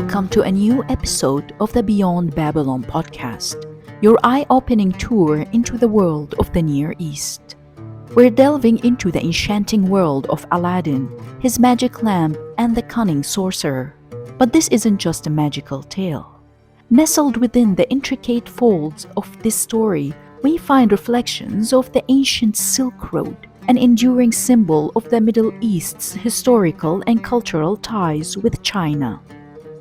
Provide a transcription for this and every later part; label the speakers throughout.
Speaker 1: welcome to a new episode of the Beyond Babylon podcast, your eye-opening tour into the world of the Near East. We're delving into the enchanting world of Aladdin, his magic lamp, and the cunning sorcerer. But this isn't just a magical tale. Nestled within the intricate folds of this story, we find reflections of the ancient Silk Road, an enduring symbol of the Middle East's historical and cultural ties with China.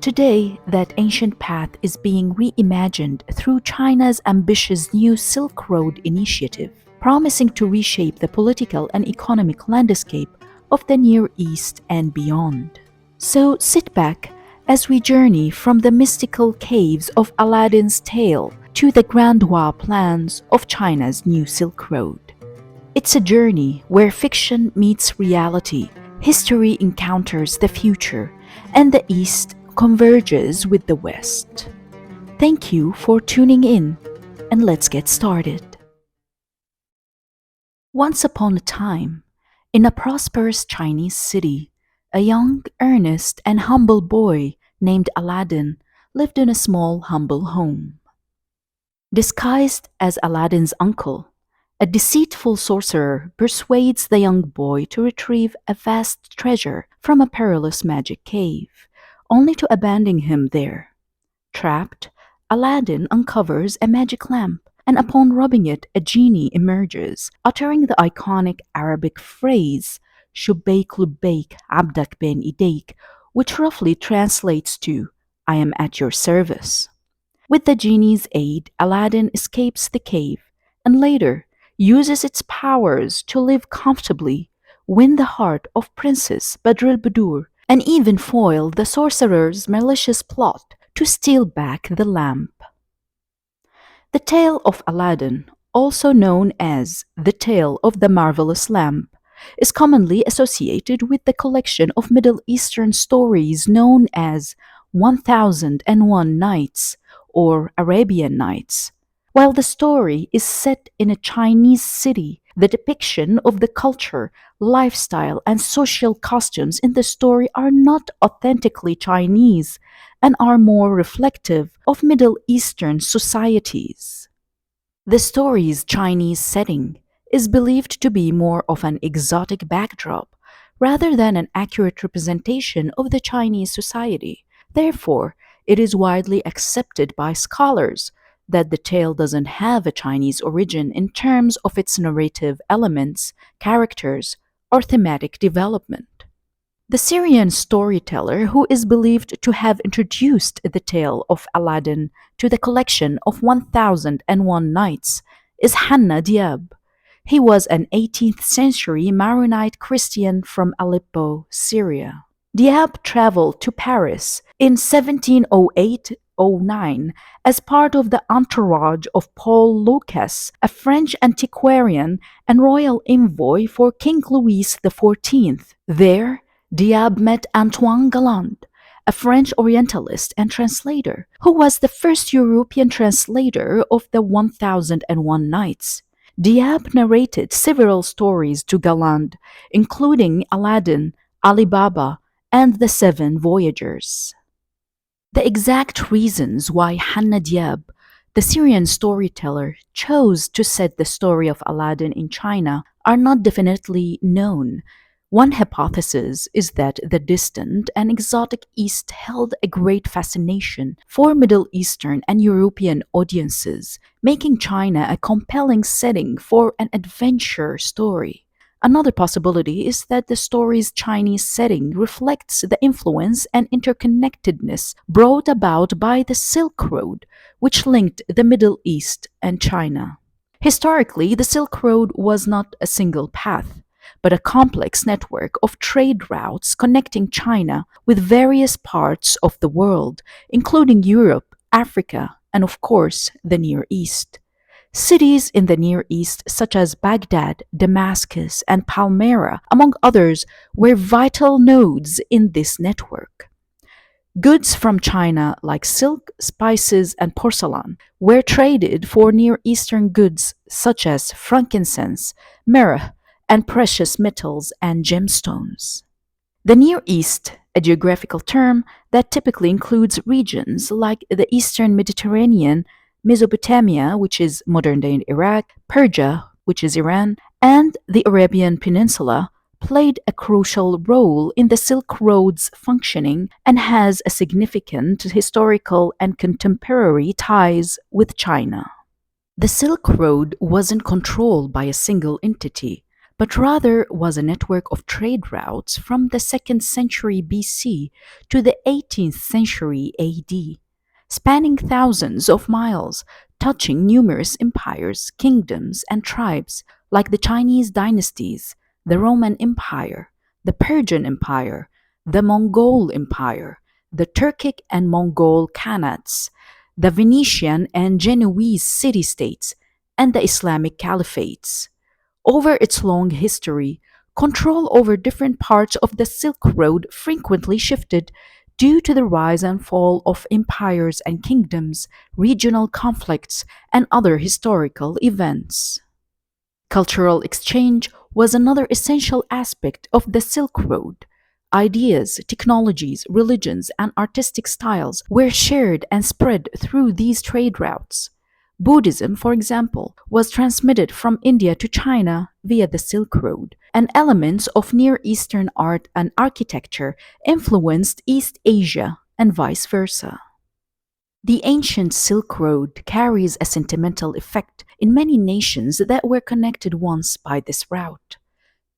Speaker 1: Today, that ancient path is being reimagined through China's ambitious new Silk Road initiative, promising to reshape the political and economic landscape of the Near East and beyond. So sit back as we journey from the mystical caves of Aladdin's tale to the grandiose plans of China's new Silk Road. It's a journey where fiction meets reality, history encounters the future, and the East converges with the West. Thank you for tuning in, and let's get started. Once upon a time, in a prosperous Chinese city, a young, earnest, and humble boy named Aladdin lived in a small, humble home. Disguised as Aladdin's uncle, a deceitful sorcerer persuades the young boy to retrieve a vast treasure from a perilous magic cave, only to abandon him there. Trapped, Aladdin uncovers a magic lamp, and upon rubbing it, a genie emerges, uttering the iconic Arabic phrase, Shubayk Lubayk Abdak Ben Idayk, which roughly translates to, I am at your service. With the genie's aid, Aladdin escapes the cave, and later, uses its powers to live comfortably, win the heart of Princess Badr al-Budur, and even foil the sorcerer's malicious plot to steal back the lamp. The tale of Aladdin, also known as the Tale of the Marvelous Lamp, is commonly associated with the collection of Middle Eastern stories known as 1001 Nights or Arabian Nights. While the story is set in a Chinese city, the depiction of the culture, lifestyle, and social costumes in the story are not authentically Chinese and are more reflective of Middle Eastern societies. The story's Chinese setting is believed to be more of an exotic backdrop rather than an accurate representation of the Chinese society. Therefore, it is widely accepted by scholars that the tale doesn't have a Chinese origin in terms of its narrative elements, characters, or thematic development. The Syrian storyteller who is believed to have introduced the tale of Aladdin to the collection of 1001 Nights is Hanna Diab. He was an 18th century Maronite Christian from Aleppo, Syria. Diab traveled to Paris in 1708-09 as part of the entourage of Paul Lucas, a French antiquarian and royal envoy for King Louis XIV. There, Diab met Antoine Galland, a French Orientalist and translator, who was the first European translator of the 1001 Nights. Diab narrated several stories to Galland, including Aladdin, Ali Baba, and the Seven Voyagers. The exact reasons why Hanna Diab, the Syrian storyteller, chose to set the story of Aladdin in China are not definitely known. One hypothesis is that the distant and exotic East held a great fascination for Middle Eastern and European audiences, making China a compelling setting for an adventure story. Another possibility is that the story's Chinese setting reflects the influence and interconnectedness brought about by the Silk Road, which linked the Middle East and China. Historically, the Silk Road was not a single path, but a complex network of trade routes connecting China with various parts of the world, including Europe, Africa, and of course, the Near East. Cities in the Near East such as Baghdad, Damascus, and Palmyra, among others, were vital nodes in this network. Goods from China like silk, spices, and porcelain were traded for Near Eastern goods such as frankincense, myrrh, and precious metals and gemstones. The Near East, a geographical term that typically includes regions like the Eastern Mediterranean, Mesopotamia, which is modern day Iraq, Persia, which is Iran, and the Arabian Peninsula, played a crucial role in the Silk Road's functioning and has a significant historical and contemporary ties with China. The Silk Road wasn't controlled by a single entity, but rather was a network of trade routes from the 2nd century BC to the 18th century AD, spanning thousands of miles, touching numerous empires, kingdoms, and tribes like the Chinese dynasties, the Roman Empire, the Persian Empire, the Mongol Empire, the Turkic and Mongol Khanates, the Venetian and Genoese city-states, and the Islamic caliphates. Over its long history, control over different parts of the Silk Road frequently shifted due to the rise and fall of empires and kingdoms, regional conflicts, and other historical events. Cultural exchange was another essential aspect of the Silk Road. Ideas, technologies, religions, and artistic styles were shared and spread through these trade routes. Buddhism, for example, was transmitted from India to China via the Silk Road, and elements of Near Eastern art and architecture influenced East Asia and vice versa. The ancient Silk Road carries a sentimental effect in many nations that were connected once by this route.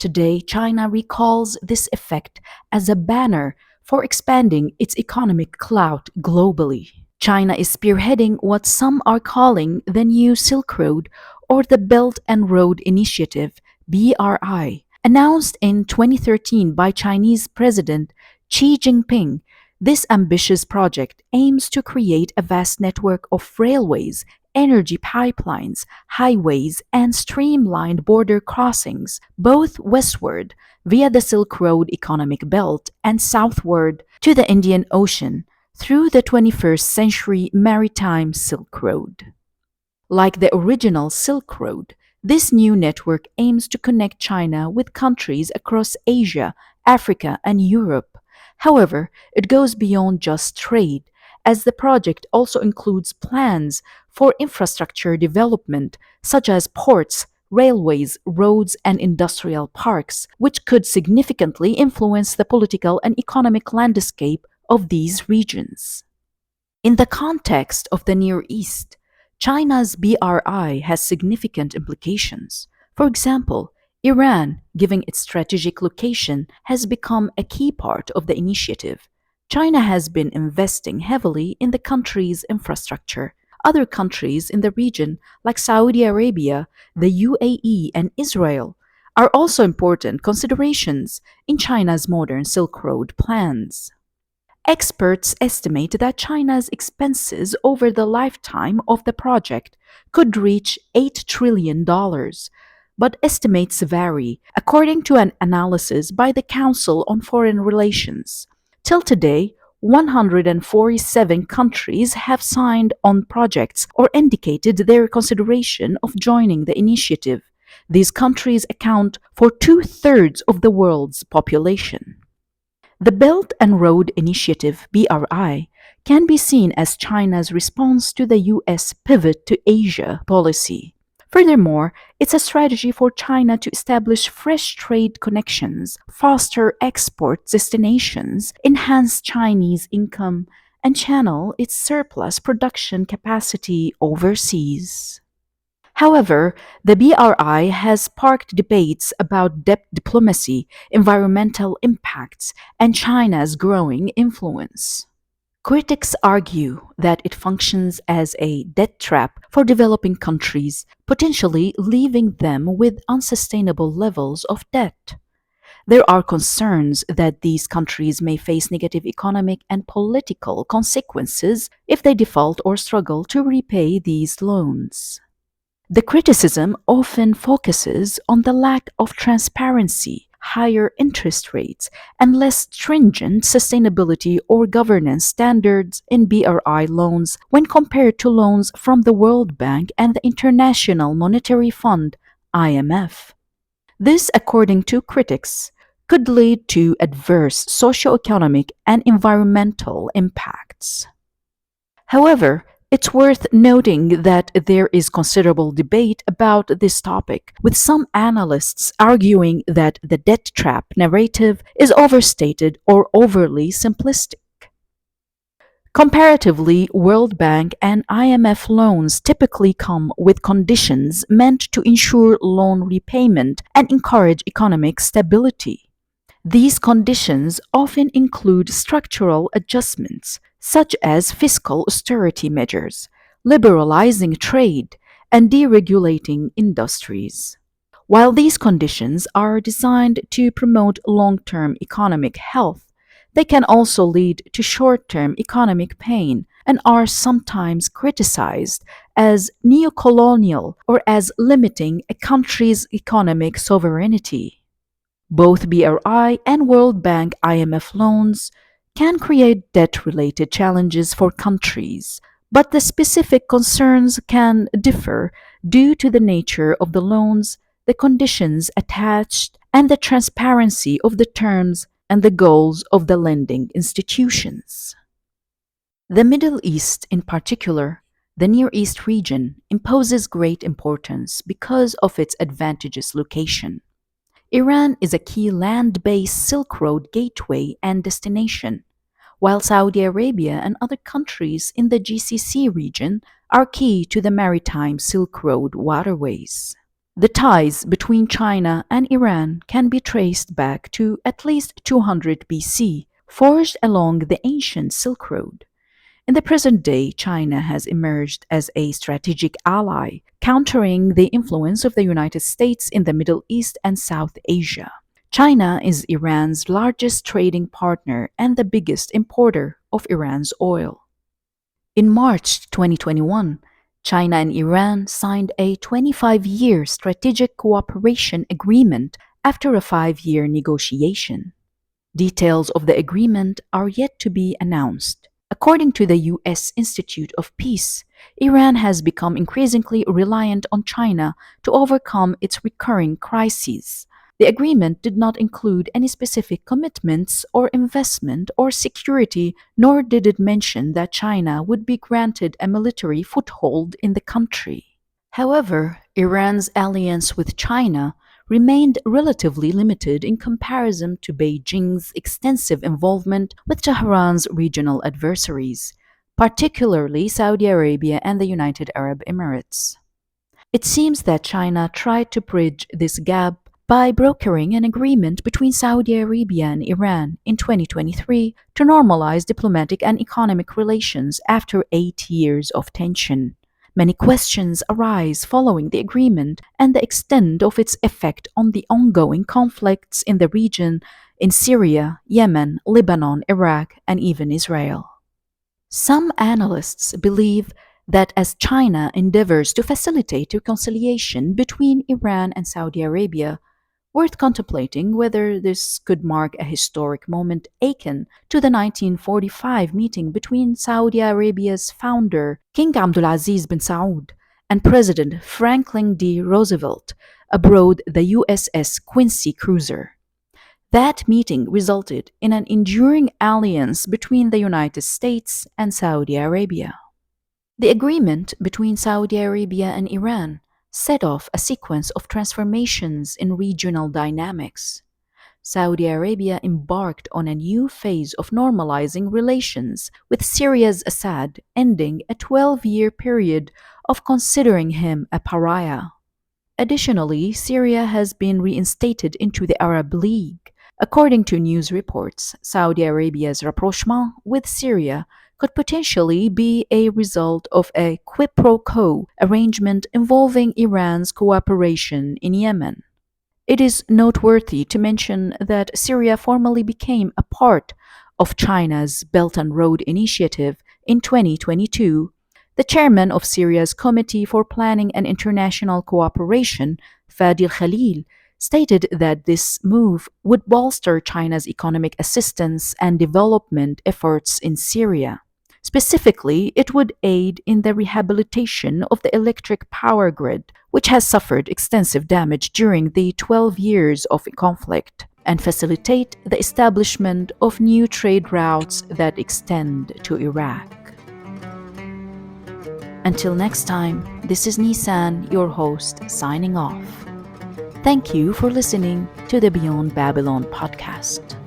Speaker 1: Today, China recalls this effect as a banner for expanding its economic clout globally. China is spearheading what some are calling the New Silk Road or the Belt and Road Initiative (BRI), announced in 2013 by Chinese President Xi Jinping. This ambitious project aims to create a vast network of railways, energy pipelines, highways, and streamlined border crossings, both westward via the Silk Road economic belt and southward to the Indian Ocean through the 21st century maritime Silk Road. Like the original Silk Road, this new network aims to connect China with countries across Asia, Africa, and Europe. However, it goes beyond just trade, as the project also includes plans for infrastructure development, such as ports, railways, roads, and industrial parks, which could significantly influence the political and economic landscape of these regions. In the context of the Near East, China's BRI has significant implications. For example, Iran, given its strategic location, has become a key part of the initiative. China has been investing heavily in the country's infrastructure. Other countries in the region, like Saudi Arabia, the UAE, and Israel, are also important considerations in China's modern Silk Road plans. Experts estimate that China's expenses over the lifetime of the project could reach $8 trillion, but estimates vary according to an analysis by the Council on Foreign Relations. Till today, 147 countries have signed on projects or indicated their consideration of joining the initiative. These countries account for two-thirds of the world's population. The Belt and Road Initiative (BRI) can be seen as China's response to the US pivot to Asia policy. Furthermore, it's a strategy for China to establish fresh trade connections, foster export destinations, enhance Chinese income, and channel its surplus production capacity overseas. However, the BRI has sparked debates about debt diplomacy, environmental impacts, and China's growing influence. Critics argue that it functions as a debt trap for developing countries, potentially leaving them with unsustainable levels of debt. There are concerns that these countries may face negative economic and political consequences if they default or struggle to repay these loans. The criticism often focuses on the lack of transparency, higher interest rates, and less stringent sustainability or governance standards in BRI loans when compared to loans from the World Bank and the International Monetary Fund (IMF). This, according to critics, could lead to adverse socioeconomic and environmental impacts. However, it's worth noting that there is considerable debate about this topic, with some analysts arguing that the debt trap narrative is overstated or overly simplistic. Comparatively, World Bank and IMF loans typically come with conditions meant to ensure loan repayment and encourage economic stability. These conditions often include structural adjustments, such as fiscal austerity measures, liberalizing trade, and deregulating industries. While these conditions are designed to promote long term economic health, they can also lead to short term economic pain and are sometimes criticized as neocolonial or as limiting a country's economic sovereignty. Both BRI and World Bank IMF loans can create debt related challenges for countries, but the specific concerns can differ due to the nature of the loans, the conditions attached, and the transparency of the terms and the goals of the lending institutions. The Middle East, in particular, the Near East region, imposes great importance because of its advantageous location. Iran is a key land based Silk Road gateway and destination, while Saudi Arabia and other countries in the GCC region are key to the maritime Silk Road waterways. The ties between China and Iran can be traced back to at least 200 BC, forged along the ancient Silk Road. In the present day, China has emerged as a strategic ally, countering the influence of the United States in the Middle East and South Asia. China is Iran's largest trading partner and the biggest importer of Iran's oil. In March 2021, China and Iran signed a 25-year strategic cooperation agreement after a 5-year negotiation. Details of the agreement are yet to be announced. According to the U.S. Institute of Peace, Iran has become increasingly reliant on China to overcome its recurring crises. The agreement did not include any specific commitments or investment or security, nor did it mention that China would be granted a military foothold in the country. However, Iran's alliance with China remained relatively limited in comparison to Beijing's extensive involvement with Tehran's regional adversaries, particularly Saudi Arabia and the United Arab Emirates. It seems that China tried to bridge this gap by brokering an agreement between Saudi Arabia and Iran in 2023 to normalize diplomatic and economic relations after 8 years of tension. Many questions arise following the agreement and the extent of its effect on the ongoing conflicts in the region in Syria, Yemen, Lebanon, Iraq, and even Israel. Some analysts believe that as China endeavors to facilitate reconciliation between Iran and Saudi Arabia, worth contemplating whether this could mark a historic moment akin to the 1945 meeting between Saudi Arabia's founder, King Abdulaziz bin Saud, and President Franklin D. Roosevelt aboard the USS Quincy cruiser. That meeting resulted in an enduring alliance between the United States and Saudi Arabia. The agreement between Saudi Arabia and Iran set off a sequence of transformations in regional dynamics. Saudi Arabia embarked on a new phase of normalizing relations with Syria's Assad, ending a 12-year period of considering him a pariah. Additionally, Syria has been reinstated into the Arab League. According to news reports, Saudi Arabia's rapprochement with Syria could potentially be a result of a quid pro quo arrangement involving Iran's cooperation in Yemen. It is noteworthy to mention that Syria formally became a part of China's Belt and Road Initiative in 2022. The chairman of Syria's Committee for Planning and International Cooperation, Fadil Khalil, stated that this move would bolster China's economic assistance and development efforts in Syria. Specifically, it would aid in the rehabilitation of the electric power grid, which has suffered extensive damage during the 12 years of conflict. and facilitate the establishment of new trade routes that extend to Iraq. Until next time, this is Nisan, your host, signing off. Thank you for listening to the Beyond Babylon podcast.